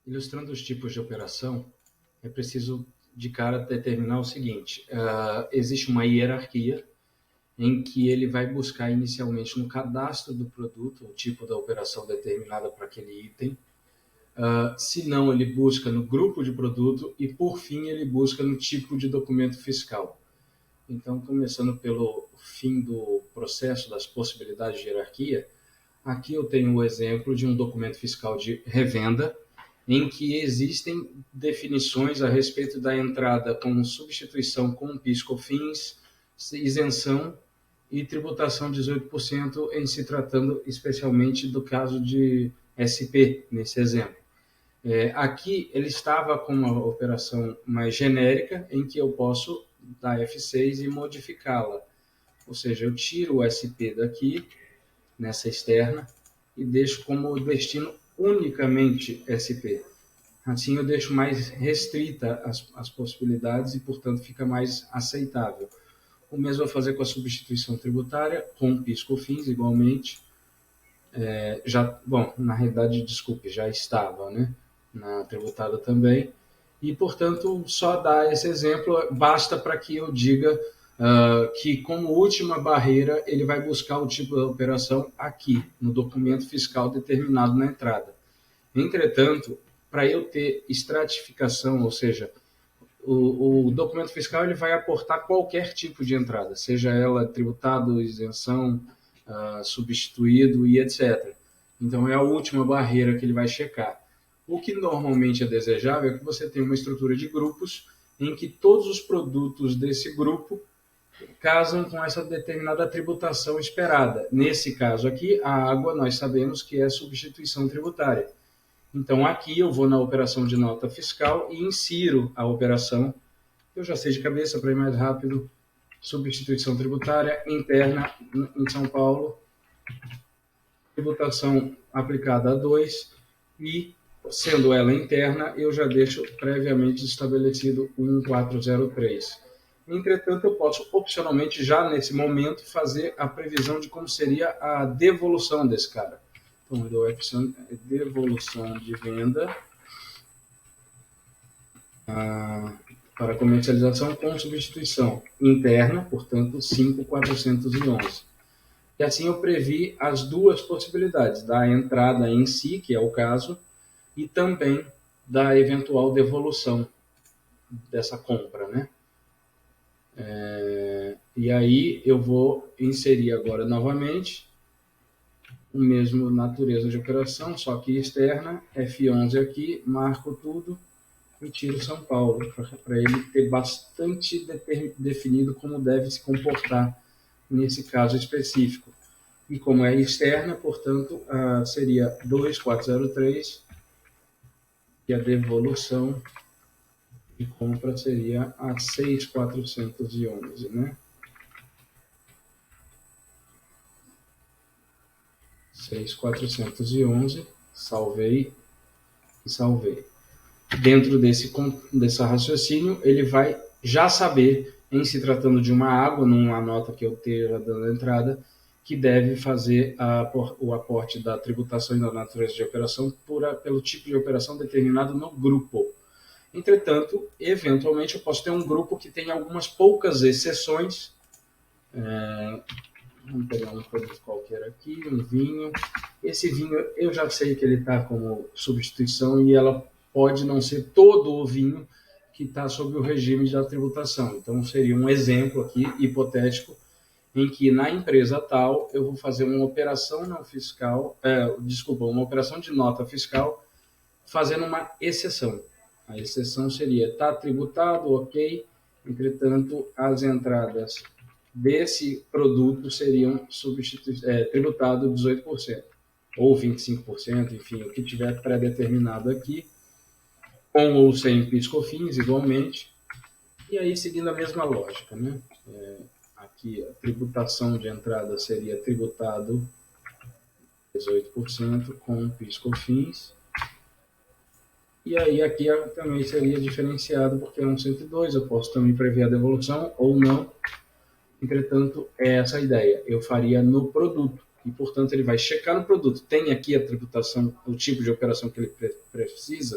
Ilustrando os tipos de operação, é preciso de cara determinar o seguinte: existe uma hierarquia em que ele vai buscar inicialmente no cadastro do produto o tipo da operação determinada para aquele item. Se não, ele busca no grupo de produto e, por fim, ele busca no tipo de documento fiscal. Então, começando pelo fim do processo das possibilidades de hierarquia, aqui eu tenho o exemplo de um documento fiscal de revenda, em que existem definições a respeito da entrada com substituição com PIS/COFINS, isenção e tributação de 18%, em se tratando especialmente do caso de SP, nesse exemplo. Aqui ele estava com uma operação mais genérica, em que eu posso dar F6 e modificá-la. Ou seja, eu tiro o SP daqui, nessa externa, e deixo como destino unicamente SP. Assim eu deixo mais restrita as possibilidades e, portanto, fica mais aceitável. O mesmo vou fazer com a substituição tributária, com PIS/COFINS igualmente. Na realidade, desculpe, já estava, né, na tributada também. E, portanto, só dar esse exemplo basta para que eu diga que, como última barreira, ele vai buscar o tipo da operação aqui, no documento fiscal determinado na entrada. Entretanto, para eu ter estratificação, ou seja, o documento fiscal ele vai aportar qualquer tipo de entrada, seja ela tributado, isenção, substituído e etc. Então, é a última barreira que ele vai checar. O que normalmente é desejável é que você tenha uma estrutura de grupos em que todos os produtos desse grupo casam com essa determinada tributação esperada. Nesse caso aqui, a água nós sabemos que é substituição tributária. Então, aqui eu vou na operação de nota fiscal e insiro a operação. Eu já sei de cabeça, para ir mais rápido, substituição tributária interna em São Paulo, tributação aplicada a 2 e, sendo ela interna, eu já deixo previamente estabelecido 1403. Entretanto, eu posso opcionalmente, já nesse momento, fazer a previsão de como seria a devolução desse cara. Então, eu dou a opção devolução de venda para comercialização com substituição interna, portanto, 5.411. E assim eu previ as duas possibilidades, da entrada em si, que é o caso, e também da eventual devolução dessa compra, né? E aí eu vou inserir agora novamente o mesmo natureza de operação, só que externa, F11 aqui, marco tudo e tiro São Paulo, para ele ter bastante definido como deve se comportar nesse caso específico. E como é externa, portanto, seria 2403, e a devolução de compra seria a 6.411, né? 6.411, salvei e salvei. Dentro desse raciocínio, ele vai já saber, em se tratando de uma água, numa nota que eu esteja dando a entrada, que deve fazer o aporte da tributação e da natureza de operação pelo tipo de operação determinado no grupo. Entretanto, eventualmente, eu posso ter um grupo que tem algumas poucas exceções. Vamos pegar um produto qualquer aqui, um vinho. Esse vinho, eu já sei que ele está como substituição e ela pode não ser todo o vinho que está sob o regime da tributação. Então, seria um exemplo aqui, hipotético, em que na empresa tal eu vou fazer uma operação não fiscal, uma operação de nota fiscal, fazendo uma exceção. A exceção seria, está tributado, ok, entretanto, as entradas desse produto seriam tributados 18%, ou 25%, enfim, o que tiver pré-determinado aqui, com ou sem PIS/COFINS, igualmente, e aí seguindo a mesma lógica, né? Aqui a tributação de entrada seria tributado 18% com PIS/COFINS, e aí aqui também seria diferenciado porque é um 102, eu posso também prever a devolução ou não. Entretanto, é essa a ideia, eu faria no produto, e portanto ele vai checar no produto, tem aqui a tributação, o tipo de operação que ele precisa,